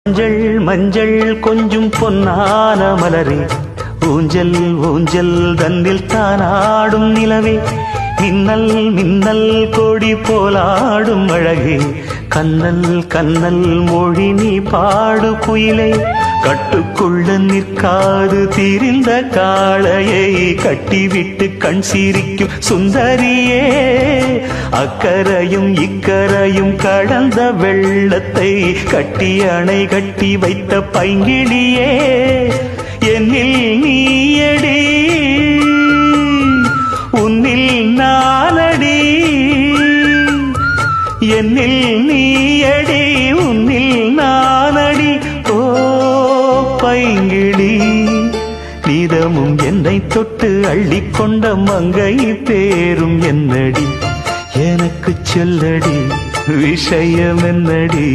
மஞ்சள் மஞ்சள் கொஞ்சம் பொன்னான மலரே, ஊஞ்சல் ஊஞ்சல் தன்னில் தானாடும் நிலவே, மின்னல் மின்னல் கொடி போலாடும் அழகே, கண்ணல் கண்ணல் மொழி நீ பாடு குயிலை, கட்டுக்குள்ள நிற்காது தீரிந்த காளையை கட்டிவிட்டு கண் சிரிக்கும் சுந்தரியே, அக்கரையும் இக்கரையும் கடந்த வெள்ளத்தை கட்டி அணை கட்டி வைத்த பைங்கிளியே, என்னில் நீயடி உன்னில் நானடி, என்னில் நீயடி உன்னில் நானடி. ஓ பைங்கிளி, நீதமும் என்னை தொட்டு அள்ளிக்கொண்ட மங்கை பேரும் என்னடி, எனக்கு சொல்லடி விஷயம் என்னடி.